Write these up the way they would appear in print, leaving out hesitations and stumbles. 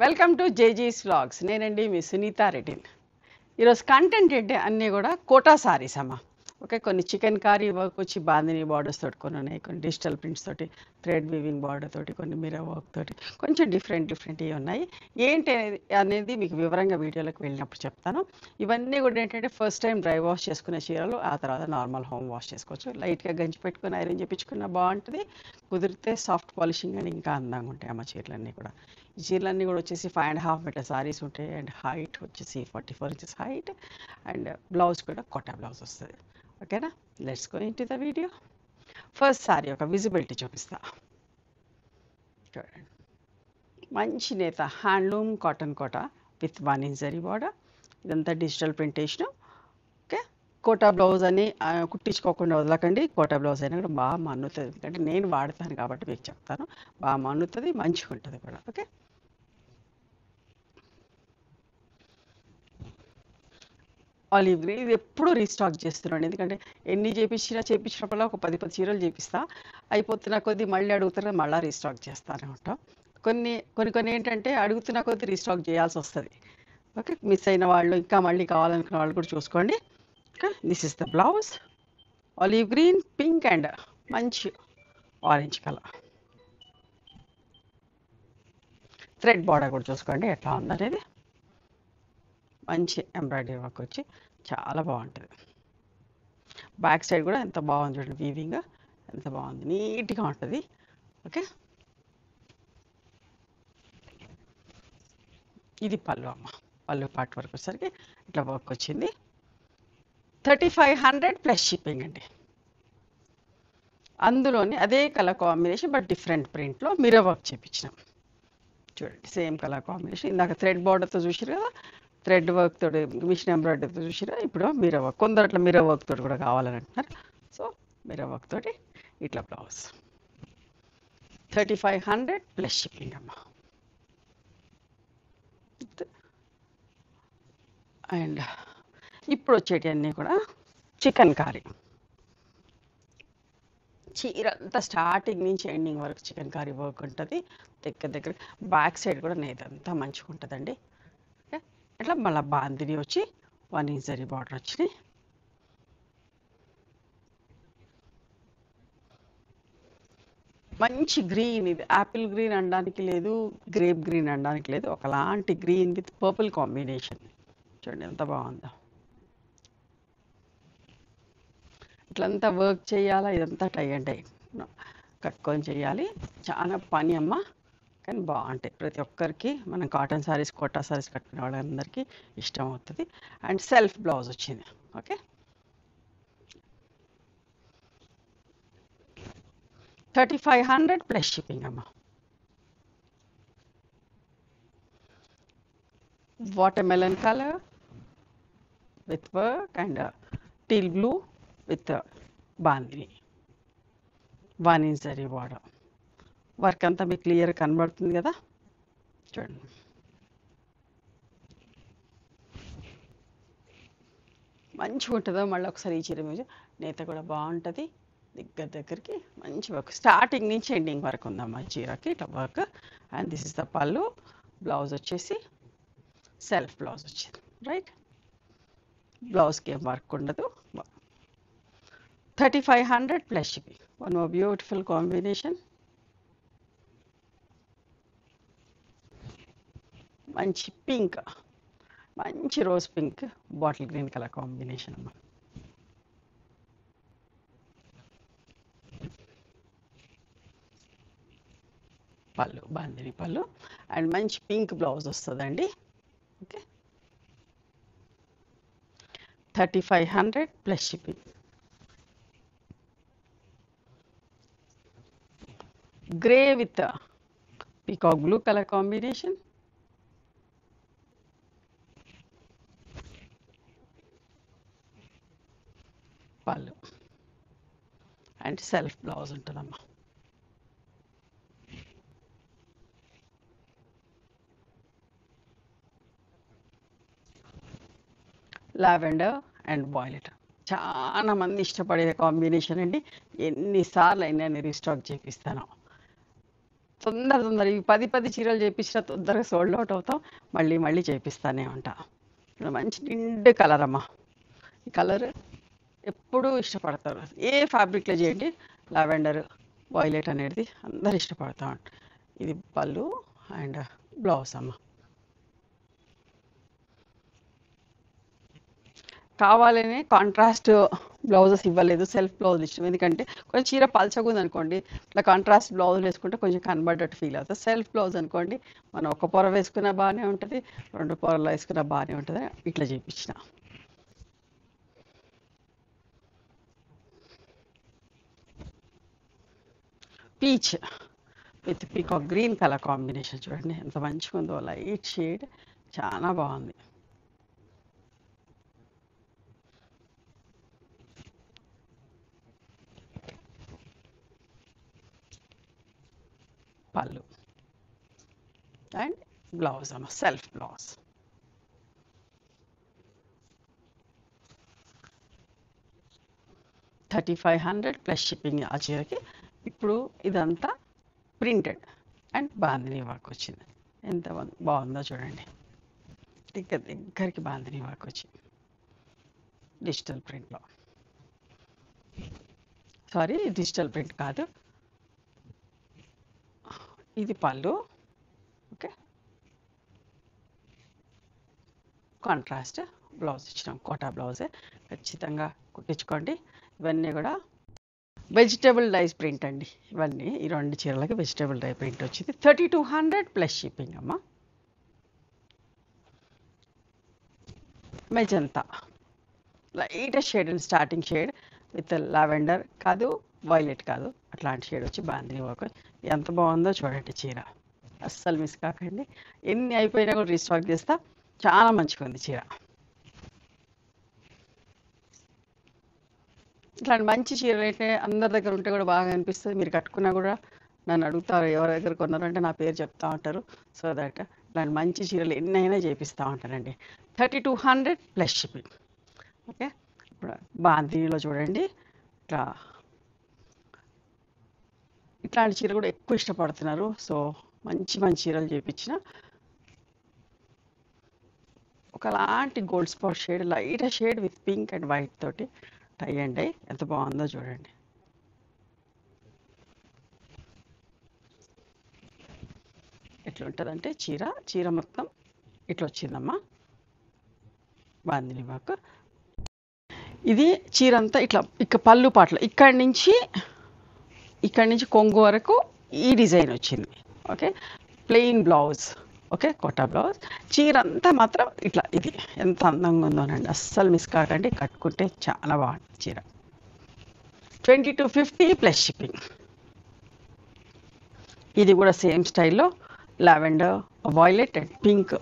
Welcome to జేజీస్ vlogs. నేనండి మీ సునీత రెడ్డి. ఈరోజు content ఏంటి అన్నీ కూడా కోటా సారీస్ అమ్మ. ఓకే, కొన్ని చికెన్ కారీ వర్క్ వచ్చి బాందిని బార్డర్స్ తోటి కొన్ని ఉన్నాయి, కొన్ని డిజిటల్ ప్రింట్స్ తోటి, థ్రెడ్ వీవింగ్ బార్డర్ తోటి, కొన్ని మిర్రర్ వర్క్ తోటి, కొంచెం డిఫరెంట్ ఇవి ఉన్నాయి. ఏంటి అనేది మీకు వివరంగా వీడియోలోకి వెళ్ళినప్పుడు చెప్తాను. ఇవన్నీ కూడా ఏంటంటే ఫస్ట్ టైం డ్రై వాష్ చేసుకునే చీరలు, ఆ తర్వాత నార్మల్ హోమ్ వాష్ చేసుకోవచ్చు. లైట్గా గంజి పెట్టుకుని ఐరన్ చేయించుకున్న బాగుంటుంది. కుదిరితే సాఫ్ట్ పాలిషింగ్ అని ఇంకా అందంగా ఉంటాయి అమ్మ చీరలన్నీ కూడా. ఈ చీరలన్నీ కూడా వచ్చేసి 5.5 మీటర్ సారీస్ ఉంటాయి అండ్ హైట్ వచ్చేసి 44 ఇంచెస్ హైట్ అండ్ బ్లౌజ్ కూడా కొట్టా బ్లౌజ్ వస్తుంది. ఓకేనా, let's go into the video. First sari ఒక విజిబిలిటీ చూపిస్తా. చూడండి, మంచి నేత handloom cotton Kota with 1 inch zari border. ఇదంతా డిజిటల్ ప్రింటేషను. ఓకే, కోటా బ్లౌజ్ అని కుట్టించుకోకుండా వదలకండి. కోటా బ్లౌజ్ అయినా కూడా బాగా మన్నుతుంది, ఎందుకంటే నేను వాడతాను కాబట్టి మీకు చెప్తాను. బాగా మన్నుతుంది, మంచిగా ఉంటుంది కూడా. ఓకే, ఆలివ్ గ్రీన్ ఇది ఎప్పుడూ రీస్టాక్ చేస్తున్నాను, ఎందుకంటే ఎన్ని చేపించినప్పుడల్లా ఒక 10 చీరలు చేపిస్తా. అయిపోతున్న కొద్దీ మళ్ళీ అడుగుతున్నా, మళ్ళీ రీస్టాక్ చేస్తూనే ఉంటాం. కొన్ని ఏంటంటే అడుగుతున్న కొద్దీ రీస్టాక్ చేయాల్సి వస్తుంది. ఓకే, మిస్ అయిన వాళ్ళు ఇంకా మళ్ళీ కావాలనుకున్న వాళ్ళు కూడా చూసుకోండి. Okay, this is the blouse. Olive green, pink and మంచి ఆరెంజ్ కలర్. థ్రెడ్ బార్డర్ కూడా చూసుకోండి ఎట్లా ఉందనేది. మంచి ఎంబ్రాయిడరీ వర్క్ వచ్చి చాలా బాగుంటుంది. బ్యాక్ సైడ్ కూడా ఎంత బాగుంది చూడండి, వీవింగ్ ఎంత బాగుంది, నీట్గా ఉంటుంది. ఓకే, ఇది పళ్ళు అమ్మ. పళ్ళు పార్ట్ వరకు వచ్చేసరికి ఇట్లా వర్క్ వచ్చింది. 3500 ప్లస్ షిప్పింగ్ అండి. అందులోని అదే కలర్ కాంబినేషన్ బట్ డిఫరెంట్ ప్రింట్లో మిర్రర్ వర్క్ చేయించినాం. చూడండి, సేమ్ కలర్ కాంబినేషన్. ఇందాక థ్రెడ్ బార్డర్తో చూసారు కదా, థ్రెడ్ వర్క్ తోటి మిషన్ ఎంబ్రాయిడరీతో చూసిరా. ఇప్పుడు మిర్రర్ వర్క్, కొందరు అట్లా మిర్రర్ వర్క్ తోటి కూడా కావాలని అంటున్నారు. సో మిర్రర్ వర్క్ తోటి ఇట్లా బ్లౌజ్. 3500 ప్లస్ షిప్పింగ్ అమ్మ. అండ్ ఇప్పుడు వచ్చేటివన్నీ కూడా చికెన్ కారీ. చీర అంతా స్టార్టింగ్ నుంచి ఎండింగ్ వరకు చికెన్ కారీ వర్క్ ఉంటుంది. దగ్గర బ్యాక్ సైడ్ కూడా నేదంతా మంచిగా ఉంటుందండి. ఇట్లా మళ్ళీ బాందిని వచ్చి 1 ఇంచ్ జరీ బార్డర్ వచ్చినాయి. మంచి గ్రీన్, ఇది యాపిల్ గ్రీన్ అనడానికి లేదు, గ్రేప్ గ్రీన్ అనడానికి లేదు, ఒకలాంటి గ్రీన్ విత్ పర్పుల్ కాంబినేషన్. చూడండి ఎంత బాగుందో. ఇట్లంతా వర్క్ చేయాలా, ఇదంతా టై అండ్ టై కట్టుకొని చేయాలి. చాలా పని అమ్మ, కానీ బాగుంటాయి. ప్రతి ఒక్కరికి మనం కాటన్ సారీస్, కోటా సారీస్ కట్టుకునే వాళ్ళందరికీ ఇష్టం అవుతుంది. అండ్ సెల్ఫ్ బ్లౌజ్ వచ్చింది. ఓకే, 3500 ప్లస్ షిప్పింగ్ అమ్మ. Watermelon colour with work and teal blue with bandhani, 1 inch zari border. Work అంతా మీకు క్లియర్ కనబడుతుంది కదా, చూడండి. మంచిగా ఉంటుందో. మళ్ళీ ఒకసారి ఈ చీర మీద నేత కూడా బాగుంటుంది. దగ్గరికి మంచి వర్క్ స్టార్టింగ్ నుంచి ఎండింగ్ వరకు ఉందమ్మా ఈ చీరకి ఇట్లా work. And this is the పళ్ళు. బ్లౌజ్ వచ్చేసి సెల్ఫ్ బ్లౌజ్ వచ్చింది. రైట్, బ్లౌజ్కి ఏం వర్క్ ఉండదు. 3500 plus shipping. One more beautiful combination. మంచి పింక్, మంచి rose pink, bottle green colour combination అమ్మా. పళ్ళు బాందిని పళ్ళు అండ్ మంచి పింక్ బ్లౌజ్ వస్తుందండి. Okay, 3500 plus shipping. Grey with peacock blue colour combination. పళ్ళు అండ్ సెల్ఫ్ బ్లౌజ్ ఉంటుందమ్మా. లావెండర్ అండ్ వాయిలెట్ చాలా మంది ఇష్టపడే కాంబినేషన్ అండి. ఎన్నిసార్లు అయినా నేను రీస్టాక్ చేపిస్తాను. సో తొందర ఇవి 10 చీరలు చేపించినా తొందరగా సోల్డ్ అవుట్ అవుతాం. మళ్ళీ చేపిస్తానే ఉంటా. ఇప్పుడు మంచి నిండు కలర్ అమ్మా. ఈ కలర్ ఎప్పుడూ ఇష్టపడతారు. ఏ ఫ్యాబ్రిక్లో చేయండి, లావెండర్ వైలెట్ అనేది అందరు ఇష్టపడతా ఉంటారు. ఇది పళ్ళు అండ్ బ్లౌజ్ అమ్మ. కావాలనే కాంట్రాస్ట్ బ్లౌజెస్ ఇవ్వలేదు, సెల్ఫ్ బ్లౌజ్ ఇష్టం. ఎందుకంటే కొంచెం చీర పల్చగుంది అనుకోండి, ఇట్లా కాంట్రాస్ట్ బ్లౌజ్ వేసుకుంటే కొంచెం కనబడ్డట్టు ఫీల్ అవుతుంది. సెల్ఫ్ బ్లౌజ్ అనుకోండి, మనం ఒక పొర వేసుకున్నా బాగానే ఉంటుంది, 2 పొరలు వేసుకున్నా బాగానే ఉంటుంది. ఇట్లా చేయించిన peach with peacock green colour combination చూడండి ఎంత మంచిగా ఉందో. లైట్ షేడ్, చాలా బాగుంది. పళ్ళు అండ్ బ్లౌజ్ అమ్మ, సెల్ఫ్ బ్లౌజ్. $3500 ప్లస్ షిప్పింగ్ ఆ చీరకి. ఇప్పుడు ఇదంతా ప్రింటెడ్ అండ్ బాందిని వర్క్ వచ్చింది. ఎంత బాగుందో చూడండి. దగ్గరికి బాందిని వర్క్ వచ్చింది డిజిటల్ ప్రింట్లో. సారీ, డిజిటల్ ప్రింట్ కాదు, ఇది పళ్ళు. ఓకే, కాంట్రాస్ట్ బ్లౌజ్ ఇచ్చినాం, కోటా బ్లౌజే. ఖచ్చితంగా కుట్టించుకోండి. ఇవన్నీ కూడా వెజిటేబుల్ డైస్ ప్రింట్ అండి. ఇవన్నీ ఈ 2 చీరలకి వెజిటేబుల్ డై ప్రింట్ వచ్చింది. 3200 ప్లస్ షిప్పింగ్ అమ్మ. మెజంతా లైట్ షేడ్ అండి, స్టార్టింగ్ షేడ్ విత్ లావెండర్ కాదు, వైలెట్ కాదు, అట్లాంటి షేడ్ వచ్చి బాందిని వర్క్. ఎంత బాగుందో చూడండి చీర, అస్సలు మిస్ కాకండి. ఎన్ని అయిపోయినా కూడా రీస్టాక్ చేస్తా. చాలా మంచిగా ఉంది చీర. ఇట్లాంటి మంచి చీరలు అయితే అందరి దగ్గర ఉంటే కూడా బాగా అనిపిస్తుంది. మీరు కట్టుకున్నా కూడా నన్ను అడుగుతారు ఎవరి దగ్గర కొన్నారంటే నా పేరు చెప్తా ఉంటారు. సో దట్ ఇట్లాంటి మంచి చీరలు ఎన్నైనా చేపిస్తూ ఉంటానండి. 3200 ప్లస్ షిప్పింగ్. ఓకే, ఇప్పుడు బాందినిలో చూడండి ఇట్లాంటి చీర కూడా ఎక్కువ ఇష్టపడుతున్నారు. సో మంచి చీరలు చేపించిన ఒకలాంటి gold spot shade, light shade with pink and white తోటి టై అండ్ డై. ఎంత బాగుందో చూడండి. ఎట్లా ఉంటుందంటే చీర మొత్తం ఇట్లా వచ్చిందమ్మా బాందిని వర్క్. ఇది చీర అంతా ఇట్లా పళ్ళు పాటలు ఇక్కడి నుంచి కొంగు వరకు ఈ డిజైన్ వచ్చింది. Okay, plain blouse. Okay, Kota blouse. చీర అంతా మాత్రం ఇట్లా, ఇది ఎంత అందంగా ఉందోనండి, అస్సలు మిస్ కాకండి. కట్టుకుంటే చాలా బాగుంటుంది చీర. 2250 ప్లస్ షిప్పింగ్. ఇది కూడా సేమ్ స్టైల్లో lavender, violet and pink.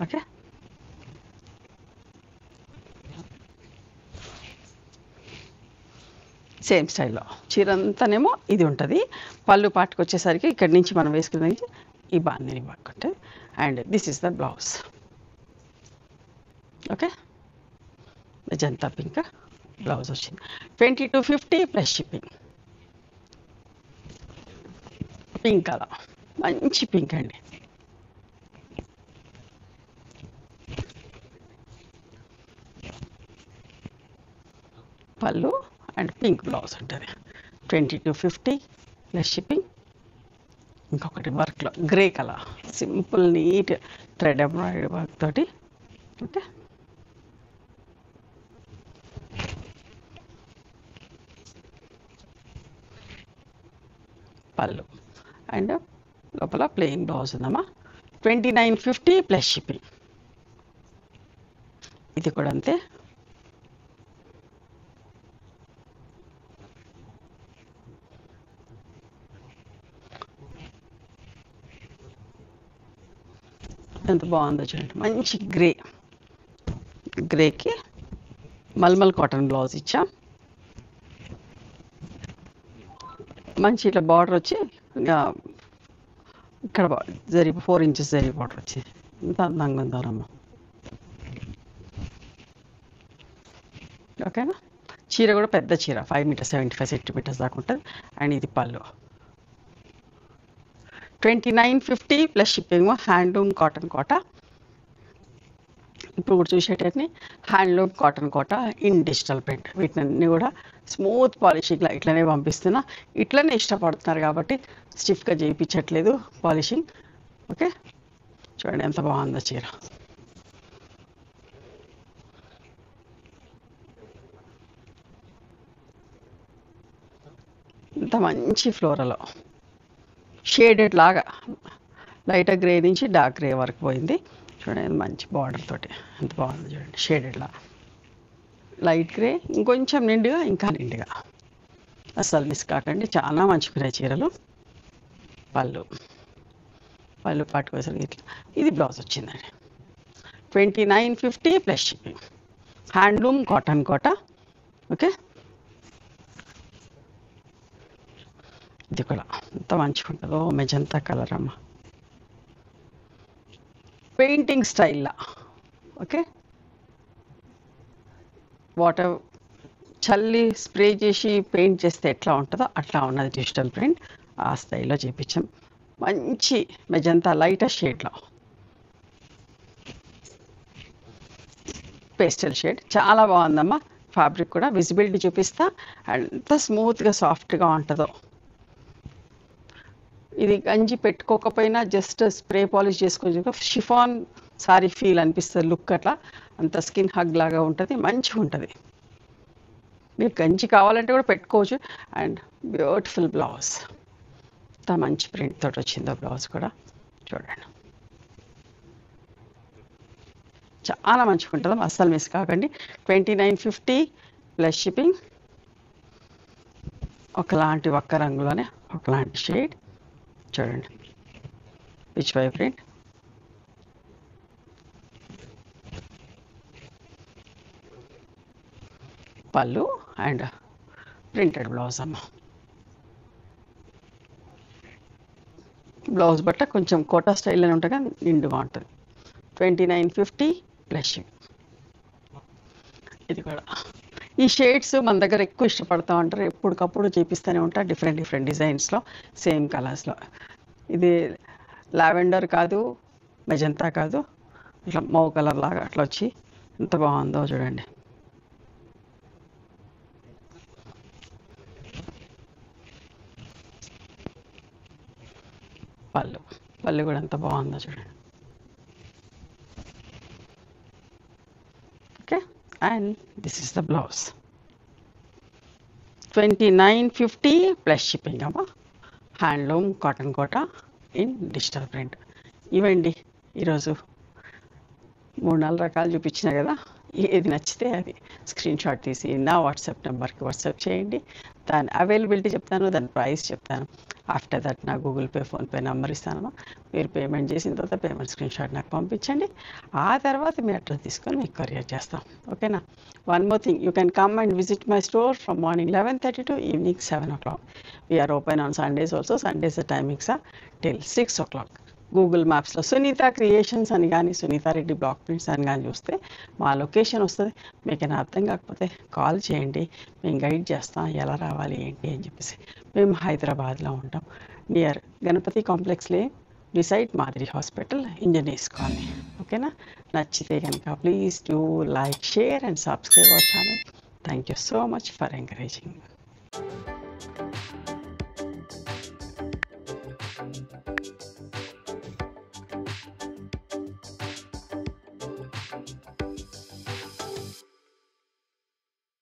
Okay, same స్టైల్లో చీర అంతానేమో ఇది ఉంటుంది. పళ్ళు పాటుకు వచ్చేసరికి ఇక్కడి నుంచి మనం వేసుకునే ఈ బాందిని వర్క్ ఉంటుంది. And this is the blouse. Okay, magenta pink blouse వచ్చింది. 2250 ప్లస్ షిప్పింగ్. పింక్ కలర్, మంచి పింక్ అండి. పళ్ళు అండ్ పింక్ బ్లౌజ్ ఉంటుంది. 2250 ప్లస్ షిప్పింగ్. ఇంకొకటి వర్క్లో grey colour, simple neat thread embroidery work తోటి. ఓకే, పళ్ళు అండ్ లోపల ప్లెయిన్ బ్లౌజ్ ఉందమ్మా. 2950 ప్లస్ షిప్పింగ్. ఇది కూడా అంతే. ఎంత బాగుందో చూడండి, మంచి గ్రేకి మల్మల్ కాటన్ బ్లౌజ్ ఇచ్చాం. మంచి ఇట్లా బార్డర్ వచ్చి ఇక్కడ 4 ఇంచెస్ జరీ బార్డర్ వచ్చి ఎంత అందంగా ఉందోనమ్మా. ఓకేనా, చీర కూడా పెద్ద చీర, 5 మీటర్స్ 75 సెంటీమీటర్స్ దాకా ఉంటుంది. అండ్ ఇది పళ్ళు. 2950 plus shipping, handloom cotton Kota. ఇప్పుడు కూడా చూసేటన్ని handloom cotton Kota in digital print. వీటిని కూడా స్మూత్ పాలిషింగ్ ఇట్లనే పంపిస్తున్నా. ఇట్లనే ఇష్టపడుతున్నారు కాబట్టి స్టిఫ్గా చేయించట్లేదు పాలిషింగ్. ఓకే, చూడండి ఎంత బాగుందో చీర. ఇంత మంచి ఫ్లోరలో షేడెడ్ లాగా లైట్ గ్రే నుంచి డార్క్ గ్రే వరకు పోయింది. చూడండి మంచి బార్డర్ తోటి ఎంత బాగుంది చూడండి. షేడెడ్లా లైట్ గ్రే, ఇంకొంచెం నిండుగా, ఇంకా నిండుగా. అస్సలు మిస్ కాకండి, చాలా మంచిగా చీరలు. పళ్ళు పట్టుకోసరికి ఇట్లా. ఇది బ్లౌజ్ వచ్చిందండి. 2950 ప్లస్ షిప్పింగ్, హ్యాండ్లూమ్ కాటన్ కోట. ఓకే, ఇది కూడా ఎంత మంచిగా ఉంటుందో. మెజంతా కలర్ అమ్మ, పెయింటింగ్ స్టైల్లా. ఓకే, వాటర్ చల్లి స్ప్రే చేసి పెయింట్ చేస్తే ఎట్లా ఉంటుందో అట్లా ఉన్నది డిజిటల్ ప్రింట్. ఆ స్టైల్లో చేయించాం. మంచి మెజంతా లైటర్ షేడ్లో, పేస్టల్ షేడ్, చాలా బాగుందమ్మా. ఫ్యాబ్రిక్ కూడా విజిబిలిటీ చూపిస్తా, ఎంత స్మూత్గా సాఫ్ట్గా ఉంటుందో. ఇది గంజి పెట్టుకోకపోయినా జస్ట్ స్ప్రే పాలిష్ చేసుకొని షిఫాన్ సారీ ఫీల్ అనిపిస్తుంది లుక్. అట్లా అంత స్కిన్ హగ్ లాగా ఉంటుంది, మంచిగా ఉంటుంది. మీరు గంజి కావాలంటే కూడా పెట్టుకోవచ్చు. అండ్ బ్యూటిఫుల్ బ్లౌజ్, ఎంత మంచి ప్రింట్ తోటి వచ్చిందో బ్లౌజ్ కూడా చూడండి. చాలా మంచిగా ఉంటుంది, అస్సలు మిస్ కాకండి. 2950 ప్లస్ షిప్పింగ్. ఒకలాంటి ఒక్క రంగులోనే ఒకలాంటి షేడ్ చూడండి, పిచ్ వై ప్రింట్. పళ్ళు అండ్ ప్రింటెడ్ బ్లౌజ్ అమ్మ. బ్లౌజ్ బట్ట కొంచెం కోటా స్టైల్లోనే ఉంటుంది కానీ నిండుగా ఉంటుంది. 2950 ప్లస్ షిప్పింగ్. ఇది కూడా ఈ షేడ్స్ మన దగ్గర ఎక్కువ ఇష్టపడతా ఉంటారు, ఎప్పటికప్పుడు చేపిస్తూనే ఉంటారు డిఫరెంట్ డిజైన్స్లో, సేమ్ కలర్స్లో. ఇది లావెండర్ కాదు, మెజంతా కాదు, ఇట్లా మౌ కలర్ లాగా అట్లా వచ్చి ఎంత బాగుందో చూడండి. పళ్ళు కూడా ఎంత బాగుందో చూడండి. Okay, and this is the blouse. 2950 plus shipping అమ్మా. Handloom cotton Kota in digital print. ఇవండి ఈరోజు 3-4 రకాలు చూపించిన కదా. ఏది నచ్చితే అది స్క్రీన్ షాట్ తీసి నా వాట్సాప్ నెంబర్కి వాట్సాప్ చేయండి. దాని అవైలబిలిటీ చెప్తాను, దాని ప్రైస్ చెప్తాను. ఆఫ్టర్ దట్ నా గూగుల్ పే, ఫోన్పే నెంబర్ ఇస్తాను. మీరు పేమెంట్ చేసిన తర్వాత పేమెంట్ స్క్రీన్ షాట్ నాకు పంపించండి. ఆ తర్వాత మీ అడ్రస్ తీసుకొని మీకు కొరియర్ చేస్తాం. ఓకేనా. One more thing, you can come and visit my store from morning 11:30 to evening 7 o'clock. We are open on Sundays also. Sundays the timings are till 6 o'clock. Google మ్యాప్స్లో Sunitha creations అని కానీ, Sunitha Reddy block prints అని కానీ చూస్తే మా location వస్తుంది. మీకైనా అర్థం కాకపోతే కాల్ చేయండి, మేము గైడ్ చేస్తాం ఎలా రావాలి ఏంటి అని చెప్పేసి. మేము హైదరాబాద్లో ఉంటాం, నియర్ గణపతి కాంప్లెక్స్లే, beside మాదిరి హాస్పిటల్, ఇంజనీర్స్ కాలనీ. ఓకేనా. నచ్చితే కనుక please do like, share and subscribe our channel. Thank you so much for encouraging.